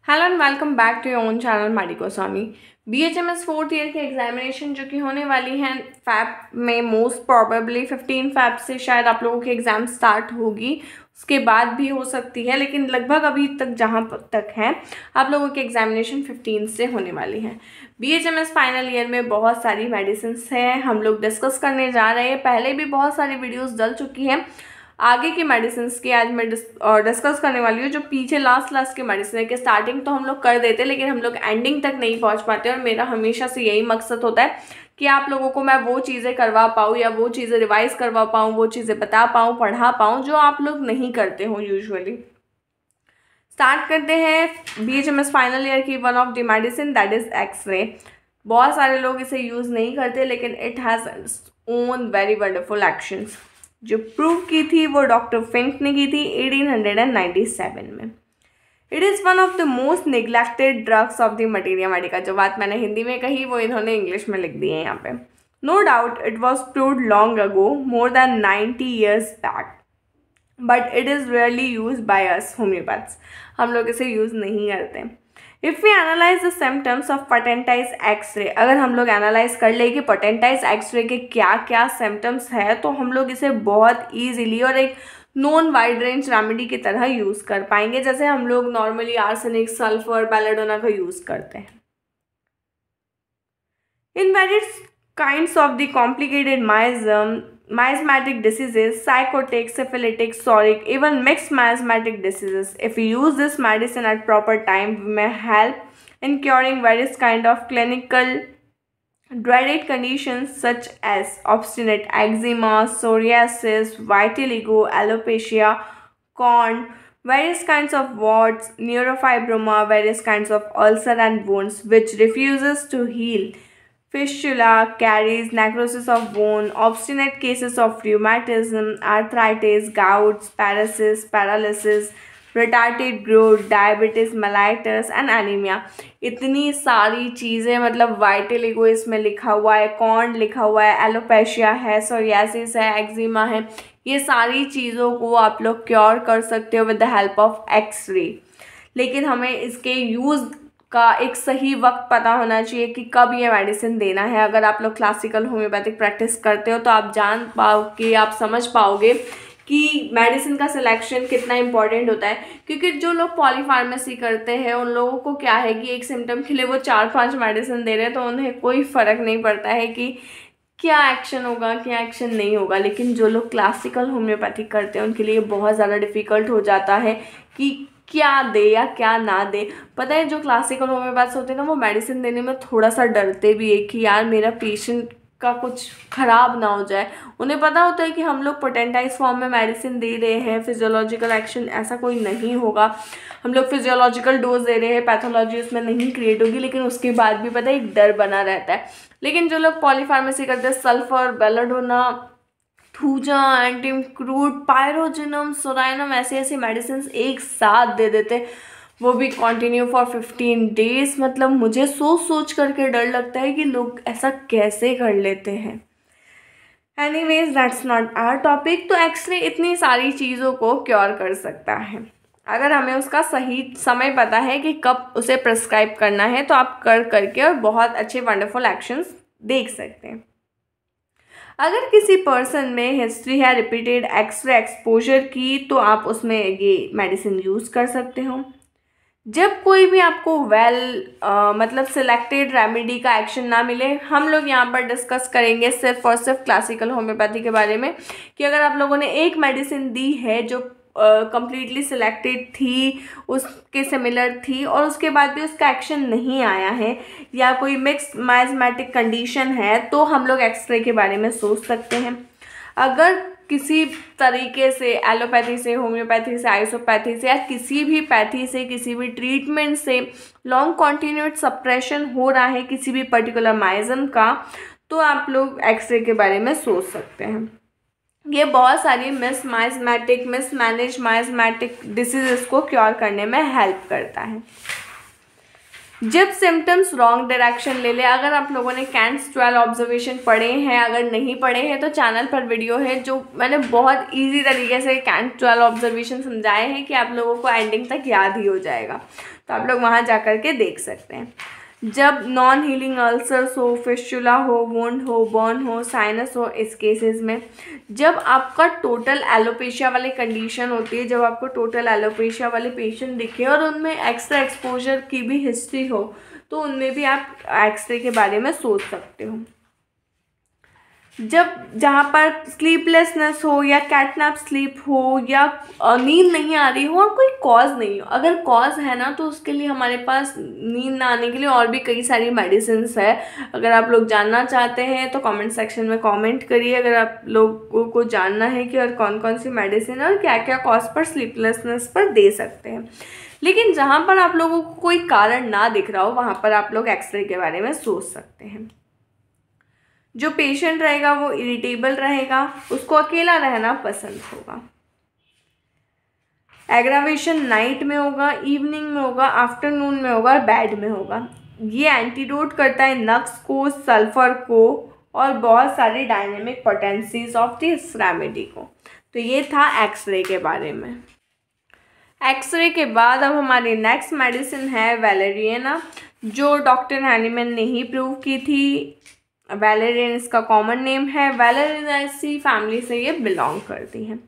Hello and welcome back to your own channel Maadi Goswami. BHMS fourth year की examination जो कि होने वाली हैं फैब में, मोस्ट प्रॉबेबली 15 फैब से शायद आप लोगों की एग्ज़ाम स्टार्ट होगी, उसके बाद भी हो सकती है, लेकिन लगभग अभी तक जहाँ तक है आप लोगों की एग्जामिनेशन 15 से होने वाली है। BHMS फाइनल ईयर में बहुत सारी मेडिसिन हैं, हम लोग डिस्कस करने जा रहे हैं। पहले भी बहुत सारी वीडियोज़ डल चुकी हैं आगे की मेडिसिन की। आज मैं डिस्कस करने वाली हूँ जो पीछे लास्ट के मेडिसिन है कि स्टार्टिंग तो हम लोग कर देते लेकिन हम लोग एंडिंग तक नहीं पहुँच पाते, और मेरा हमेशा से यही मकसद होता है कि आप लोगों को मैं वो चीज़ें करवा पाऊँ या वो चीज़ें रिवाइज करवा पाऊँ, वो चीज़ें बता पाऊँ, पढ़ा पाऊँ जो आप लोग नहीं करते हो यूजुअली। स्टार्ट करते हैं BHMS फाइनल ईयर की one of the medicine, that is X-ray. बहुत सारे लोग इसे यूज़ नहीं करते लेकिन it has own very wonderful actions. जो प्रूव की थी वो डॉक्टर फिंक ने की थी 1897 में। It is one of the most neglected drugs of the materia Medica. जो बात मैंने हिंदी में कही वो इन्होंने इंग्लिश में लिख दी है यहाँ पे। No doubt it was proved long ago, more than 90 years back, but it is rarely use by us homeopaths. हम लोग इसे यूज़ नहीं करते। If we analyse the symptoms of पेटेंटाइज एक्सरे, अगर हम लोग एनालाइज कर ले कि पेटेंटाइज एक्सरे के क्या क्या सिम्टम्स है, तो हम लोग इसे बहुत ईजिली और एक नॉन वाइड रेंज रेमेडी की तरह यूज़ कर पाएंगे, जैसे हम लोग नॉर्मली आर्सेनिक, सल्फर, बेलेडोना का यूज़ करते हैं। In various kinds of the complicated miasmatic diseases, psychotic, syphilitic, psoriatic, even mixed miasmatic diseases. If we use this medicine at proper time, we may help in curing various kind of clinical dreaded conditions such as obstinate eczema, psoriasis, vitiligo, alopecia, corn, various kinds of warts, neurofibroma, various kinds of ulcer and wounds which refuses to heal, fistula, caries, necrosis of bone, obstinate cases of rheumatism, arthritis, gouts, paralysis, retarded growth, diabetes mellitus and anemia। इतनी सारी चीज़ें, मतलब वाइटिलिगो इसमें लिखा हुआ है, corn लिखा हुआ है, एलोपेशिया है, सोरियासिस है, एक्जिमा है, ये सारी चीज़ों को आप लोग क्योर कर सकते हो with the help of X-ray. लेकिन हमें इसके यूज़ का एक सही वक्त पता होना चाहिए कि कब ये मेडिसिन देना है। अगर आप लोग क्लासिकल होम्योपैथिक प्रैक्टिस करते हो तो आप जान पाओगे, आप समझ पाओगे कि मेडिसिन का सिलेक्शन कितना इंपॉर्टेंट होता है। क्योंकि जो लोग पॉलीफार्मेसी करते हैं उन लोगों को क्या है कि एक सिम्टम के लिए वो 4-5 मेडिसिन दे रहे हैं, तो उन्हें कोई फ़र्क नहीं पड़ता है कि क्या एक्शन होगा, क्या एक्शन नहीं होगा। लेकिन जो लोग क्लासिकल होम्योपैथिक करते हैं उनके लिए बहुत ज़्यादा डिफ़िकल्ट हो जाता है कि क्या दे या क्या ना दे। पता है जो क्लासिकल होम्योपैथ्स होते हैं ना, वो मेडिसिन देने में थोड़ा सा डरते भी है कि यार मेरा पेशेंट का कुछ ख़राब ना हो जाए। उन्हें पता होता है कि हम लोग पोटेंटाइज फॉर्म में मेडिसिन दे रहे हैं, फिजियोलॉजिकल एक्शन ऐसा कोई नहीं होगा, हम लोग फिजियोलॉजिकल डोज दे रहे हैं, पैथोलॉजी उसमें नहीं क्रिएट होगी, लेकिन उसके बाद भी पता है एक डर बना रहता है। लेकिन जो लोग पॉलीफार्मेसी करते हैं, सल्फर, बेलेडोना, थूजा, एंटीक्रूट, पायरोजिनम, सोराइनम, ऐसे मेडिसिन एक साथ दे देते, वो भी कंटिन्यू फॉर 15 days। मतलब मुझे सोच करके डर लगता है कि लोग ऐसा कैसे कर लेते हैं। Anyways that's not our topic. तो एक्सरे इतनी सारी चीज़ों को क्योर कर सकता है अगर हमें उसका सही समय पता है कि कब उसे प्रिस्क्राइब करना है, तो आप करके और बहुत अच्छे वंडरफुल एक्शंस देख सकते हैं। अगर किसी पर्सन में हिस्ट्री है रिपीटेड एक्सरे एक्सपोजर की, तो आप उसमें ये मेडिसिन यूज़ कर सकते हो। जब कोई भी आपको मतलब सिलेक्टेड रेमेडी का एक्शन ना मिले, हम लोग यहाँ पर डिस्कस करेंगे सिर्फ और सिर्फ क्लासिकल होम्योपैथी के बारे में कि अगर आप लोगों ने एक मेडिसिन दी है जो कंप्लीटली सिलेक्टेड थी, उसके सिमिलर थी, और उसके बाद भी उसका एक्शन नहीं आया है, या कोई मिक्स्ड माइasmatic कंडीशन है, तो हम लोग एक्सरे के बारे में सोच सकते हैं। अगर किसी तरीके से एलोपैथी से, होम्योपैथी से, आइसोपैथी से, या किसी भी पैथी से, किसी भी ट्रीटमेंट से लॉन्ग कॉन्टिन्यूड सप्रेशन हो रहा है किसी भी पर्टिकुलर माइजम का, तो आप लोग एक्सरे के बारे में सोच सकते हैं। ये बहुत सारी मिसमैनेज माइasmatic डिसीजेस को क्योर करने में हेल्प करता है। जब सिम्टम्स रॉन्ग डायरेक्शन ले अगर आप लोगों ने कैंट्स 12 ऑब्जर्वेशन पढ़े हैं, अगर नहीं पढ़े हैं तो चैनल पर वीडियो है जो मैंने बहुत इजी तरीके से कैंट्स 12 ऑब्जर्वेशन समझाए हैं कि आप लोगों को एंडिंग तक याद ही हो जाएगा। तो आप लोग वहाँ जा कर के देख सकते हैं। जब नॉन हीलिंग अल्सर्स हो, फिस्टुला हो, वुंड हो, बर्न हो, साइनस हो, इस केसेस में जब आपका टोटल एलोपेशिया वाली कंडीशन होती है, जब आपको टोटल एलोपेशिया वाले पेशेंट दिखे और उनमें एक्स्ट्रा एक्सपोजर की भी हिस्ट्री हो, तो उनमें भी आप एक्सरे के बारे में सोच सकते हो। जब जहाँ पर स्लीपलेसनेस हो या कैटनैप स्लीप हो या नींद नहीं आ रही हो और कोई कॉज नहीं हो, अगर कॉज है ना तो उसके लिए हमारे पास नींद ना आने के लिए और भी कई सारी मेडिसिन्स है। अगर आप लोग जानना चाहते हैं तो कमेंट सेक्शन में कमेंट करिए, अगर आप लोगों को जानना है कि और कौन कौन सी मेडिसिन है और क्या क्या कॉज पर स्लीपलेसनेस पर दे सकते हैं। लेकिन जहाँ पर आप लोगों को कोई कारण ना दिख रहा हो वहाँ पर आप लोग एक्सरे के बारे में सोच सकते हैं। जो पेशेंट रहेगा वो इरिटेबल रहेगा, उसको अकेला रहना पसंद होगा। एग्रावेशन नाइट में होगा, इवनिंग में होगा, आफ्टरनून में होगा और बेड में होगा। ये एंटीडोट करता है नक्स को, सल्फर को और बहुत सारी dynamic potencies of this remedy को। तो ये था एक्सरे के बारे में। एक्सरे के बाद अब हमारी नेक्स्ट मेडिसिन है वैलेरियाना, जो डॉक्टर हैनीमैन ने ही प्रूव की थी। वैलेरियन इसका कॉमन नेम है। वैलेरियासी फैमिली से ये बिलोंग करती हैं।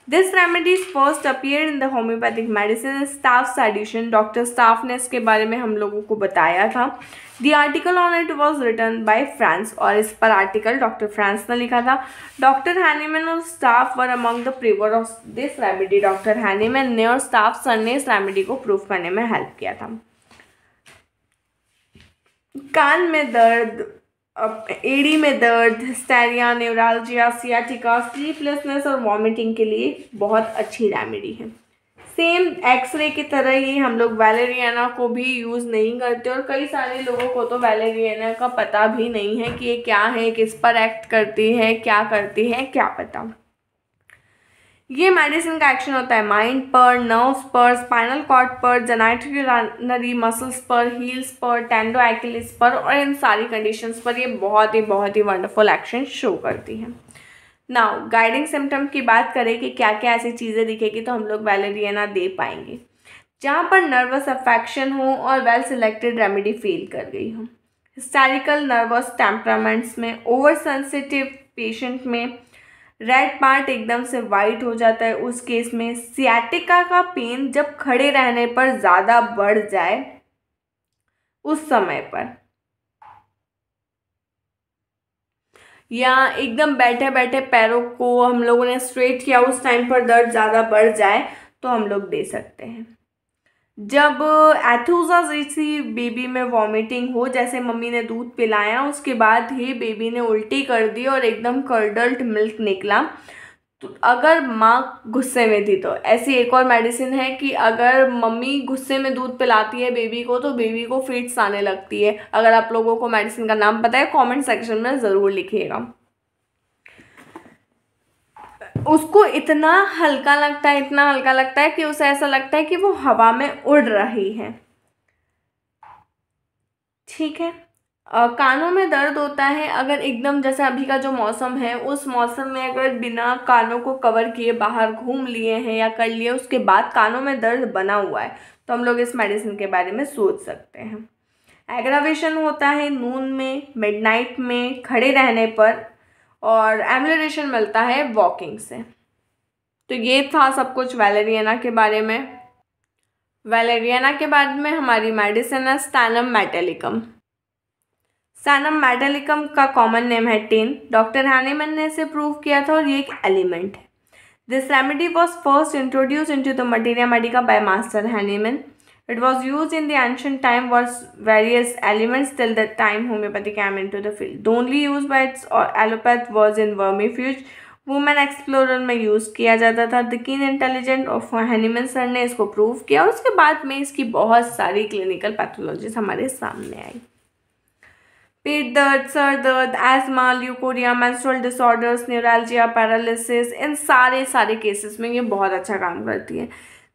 This remedy first appear in the homeopathic medicine Staff's edition. Doctor Staff ने इसके बारे में हम लोगों को बताया था। The article on it was written by France, और इस पर आर्टिकल डॉक्टर फ्रांस ने लिखा था। डॉक्टर हैनीमैन और Staff were among the prover of this remedy. Doctor Hahnemann ने और स्टाफ सर ने इस रेमेडी को प्रूव करने में हेल्प किया था। कान में दर्द, एड़ी में दर्द, हिस्टेरिया, न्यूरालजिया, सियाटिका, स्लीपलेसनेस और वॉमिटिंग के लिए बहुत अच्छी रेमेडी है। सेम एक्सरे की तरह ही हम लोग वैलेरियाना को भी यूज़ नहीं करते, और कई सारे लोगों को तो वैलेरियाना का पता भी नहीं है कि ये क्या है, किस पर एक्ट करती है, क्या करती है, क्या पता। ये मेडिसिन का एक्शन होता है माइंड पर, नर्व्स पर, स्पाइनल कॉर्ड पर, जेनाइटरी मसल्स पर, हील्स पर, टेंडो एक्लिस पर, और इन सारी कंडीशंस पर ये बहुत ही वंडरफुल एक्शन शो करती है। नाउ गाइडिंग सिम्टम की बात करें कि क्या क्या ऐसी चीज़ें दिखेगी तो हम लोग वैलेरियाना दे पाएंगे। जहाँ पर नर्वस अफेक्शन हो और वेल सिलेक्टेड रेमेडी फेल कर गई हो, हिस्टेरिकल नर्वस टेम्परामेंट्स में, ओवर सेंसिटिव पेशेंट में, रेड पार्ट एकदम से वाइट हो जाता है उस केस में, सियाटिका का पेन जब खड़े रहने पर ज़्यादा बढ़ जाए उस समय पर, या एकदम बैठे बैठे पैरों को हम लोगों ने स्ट्रेट किया उस टाइम पर दर्द ज़्यादा बढ़ जाए तो हम लोग दे सकते हैं। जब एथूजा जैसी बेबी में वॉमिटिंग हो, जैसे मम्मी ने दूध पिलाया उसके बाद ही बेबी ने उल्टी कर दी और एकदम कर्डल्ड मिल्क निकला, तो अगर माँ गुस्से में थी तो ऐसी एक और मेडिसिन है कि अगर मम्मी गुस्से में दूध पिलाती है बेबी को तो बेबी को फिट्स आने लगती है। अगर आप लोगों को मेडिसिन का नाम पता है कमेंट सेक्शन में ज़रूर लिखिएगा। उसको इतना हल्का लगता है कि उसे ऐसा लगता है कि वो हवा में उड़ रही है। ठीक है। कानों में दर्द होता है अगर एकदम जैसे अभी का जो मौसम है उस मौसम में अगर बिना कानों को कवर किए बाहर घूम लिए हैं या कर लिए उसके बाद कानों में दर्द बना हुआ है तो हम लोग इस मेडिसिन के बारे में सोच सकते हैं। एग्रावेशन होता है नून में, मिडनाइट में, खड़े रहने पर, और एम्यूलेशन मिलता है वॉकिंग से। तो ये था सब कुछ वैलेरियाना के बारे में। वैलेरियाना के बाद में हमारी मेडिसिन है स्टैनम मेटालिकम। स्टैनम मेटालिकम का कॉमन नेम है टिन। डॉक्टर हैनीमैन ने इसे प्रूव किया था और ये एक एलिमेंट है। This remedy was first introduce into the materia Medica by master Hahnemann. It was used in the ancient time was various elements till the time homeopathy came into the field. The only use by its allopath was in vermifuge. Women explorer में use किया जाता था. The कीन intelligent of Hahnemann sir ने इसको prove किया और उसके बाद में इसकी बहुत सारी क्लिनिकल पैथोलॉजीज हमारे सामने आई. पेट दर्द, सर दर्द, asthma, leucorrhoea, menstrual disorders, neuralgia, paralysis, इन सारे केसेस में ये बहुत अच्छा काम करती है.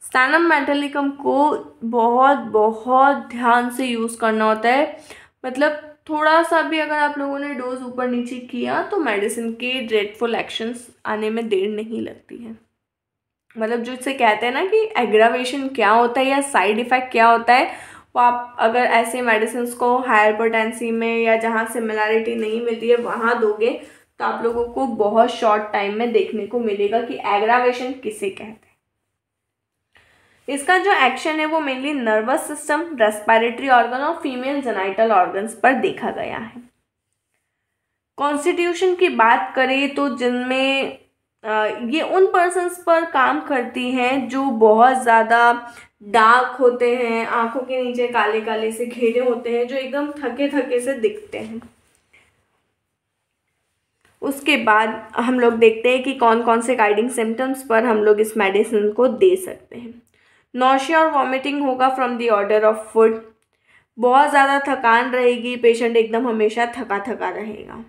स्टैनम मेटालिकम को बहुत ध्यान से यूज़ करना होता है. मतलब थोड़ा सा भी अगर आप लोगों ने डोज ऊपर नीचे किया तो मेडिसिन के ड्रेडफुल एक्शंस आने में देर नहीं लगती है. मतलब जो इसे कहते हैं ना कि एग्रावेशन क्या होता है या साइड इफ़ेक्ट क्या होता है, वो आप अगर ऐसे मेडिसिन को हाइपरटेंसी में या जहाँ सिमिलैरिटी नहीं मिलती है वहाँ दोगे तो आप लोगों को बहुत शॉर्ट टाइम में देखने को मिलेगा कि एग्रावेशन किसे कहते हैं। इसका जो एक्शन है वो mainly nervous system, respiratory organ और फीमेल जेनाइटल ऑर्गन्स पर देखा गया है। कॉन्स्टिट्यूशन की बात करें तो जिनमें ये उन पर्सन्स पर काम करती हैं जो बहुत ज़्यादा डार्क होते हैं, आंखों के नीचे काले काले से घेरे होते हैं, जो एकदम थके थके से दिखते हैं। उसके बाद हम लोग देखते हैं कि कौन कौन से गाइडिंग सिम्टम्स पर हम लोग इस मेडिसिन को दे सकते हैं। नॉशिया और वॉमिटिंग होगा from the order of food. बहुत ज़्यादा थकान रहेगी, पेशेंट एकदम हमेशा थका थका रहेगा।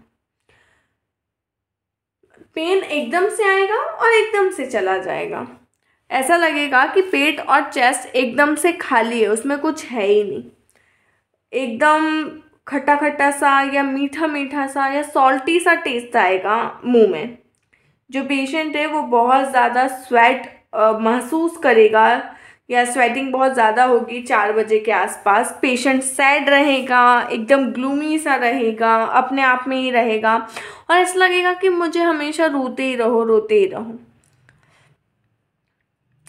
पेन एकदम से आएगा और एकदम से चला जाएगा। ऐसा लगेगा कि पेट और चेस्ट एकदम से खाली है, उसमें कुछ है ही नहीं। एकदम खट्टा खट्टा सा या मीठा मीठा सा या सॉल्टी सा टेस्ट आएगा मुंह में। जो पेशेंट है वो बहुत ज़्यादा स्वेट महसूस करेगा या स्वेटिंग बहुत ज़्यादा होगी 4 बजे के आसपास। पेशेंट सैड रहेगा, एकदम ग्लूमी सा रहेगा, अपने आप में ही रहेगा और ऐसा लगेगा कि मुझे हमेशा रोते ही रहो रोते ही रहो।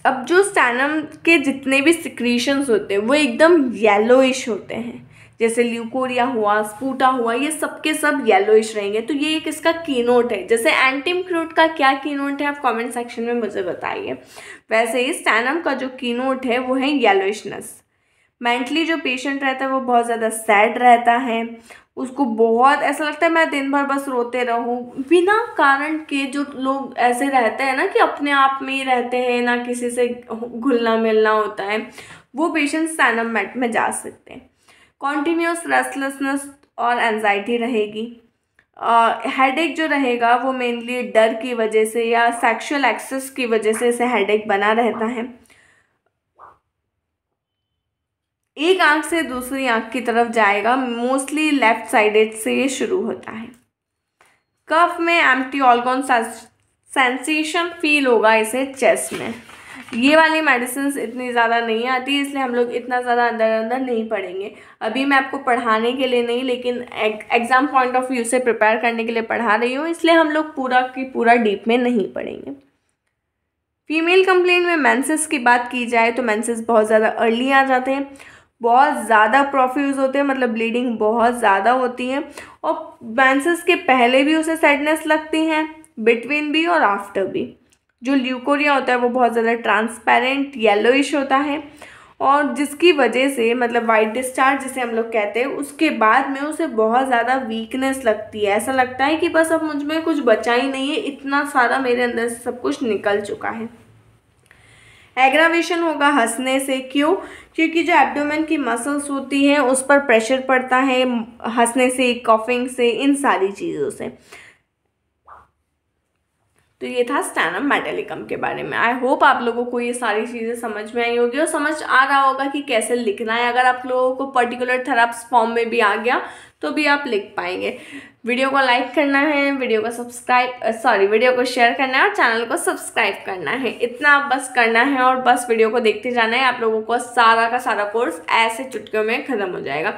अब जो स्टैनम के जितने भी सिक्रीशंस होते हैं वो एकदम येलोइश होते हैं, जैसे ल्यूकोरिया हुआ, स्पूटा हुआ, ये सब के सब येलोइश रहेंगे। तो ये एक इसका कीनोट है। जैसे एंटीमक्रूट का क्या कीनोट है आप कमेंट सेक्शन में मुझे बताइए, वैसे ही स्टैनम का जो कीनोट है वो है येलोइशनेस। मेंटली जो पेशेंट रहता है वो बहुत ज़्यादा सैड रहता है, उसको बहुत ऐसा लगता है मैं दिन भर बस रोते रहूं। बिना कारण के जो लोग ऐसे रहते हैं ना कि अपने आप में ही रहते हैं, ना किसी से घुलना मिलना होता है, वो पेशेंट स्टैनम मेट में जा सकते हैं। कॉन्टीन्यूस रेस्टलेसनेस और एंजाइटी रहेगी। हेडेक जो रहेगा वो मेनली डर की वजह से या सेक्सुअल एक्सेस की वजह से इसे हेडेक बना रहता है। एक आंख से दूसरी आंख की तरफ जाएगा, मोस्टली लेफ्ट साइडेड से ये शुरू होता है। कफ में एम्प्टी ऑर्गन सेंसेशन फील होगा इसे चेस्ट में। ये वाली मेडिसिन इतनी ज़्यादा नहीं आती, इसलिए हम लोग इतना ज़्यादा अंदर अंदर नहीं पढ़ेंगे। अभी मैं आपको पढ़ाने के लिए नहीं, लेकिन एग्ज़ाम पॉइंट ऑफ व्यू से प्रिपेयर करने के लिए पढ़ा रही हूँ, इसलिए हम लोग पूरा की पूरा डीप में नहीं पढ़ेंगे। फीमेल कंप्लेंट में मेंसेस की बात की जाए तो मेंसेस बहुत ज़्यादा अर्ली आ जाते हैं, बहुत ज़्यादा प्रोफ्यूज होते हैं, मतलब ब्लीडिंग बहुत ज़्यादा होती है, और मेंसेस के पहले भी उसे सैडनेस लगती है, बिटवीन भी और आफ्टर भी। जो ल्यूकोरिया होता है वो बहुत ज़्यादा ट्रांसपेरेंट येलोइश होता है, और जिसकी वजह से मतलब वाइट डिस्चार्ज जिसे हम लोग कहते हैं, उसके बाद में उसे बहुत ज़्यादा वीकनेस लगती है। ऐसा लगता है कि बस अब मुझ में कुछ बचा ही नहीं है, इतना सारा मेरे अंदर से सब कुछ निकल चुका है। एग्रावेशन होगा हंसने से। क्यों? क्योंकि जो एब्डोमेन की मसल्स होती हैं उस पर प्रेशर पड़ता है हंसने से, कॉफिंग से, इन सारी चीज़ों से। तो ये था स्टैनम मेटालिकम के बारे में। आई होप आप लोगों को ये सारी चीज़ें समझ में आई होगी और समझ आ रहा होगा कि कैसे लिखना है। अगर आप लोगों को पर्टिकुलर थेराप्स फॉर्म में भी आ गया तो भी आप लिख पाएंगे। वीडियो को लाइक करना है, वीडियो को शेयर करना है और चैनल को सब्सक्राइब करना है। इतना आप बस करना है और बस वीडियो को देखते जाना है। आप लोगों को सारा का सारा कोर्स ऐसे चुटकियों में ख़त्म हो जाएगा।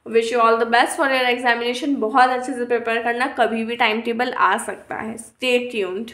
Wish you all the best for your examination. बहुत अच्छे से प्रिपेयर करना, कभी भी टाइम टेबल आ सकता है। Stay tuned.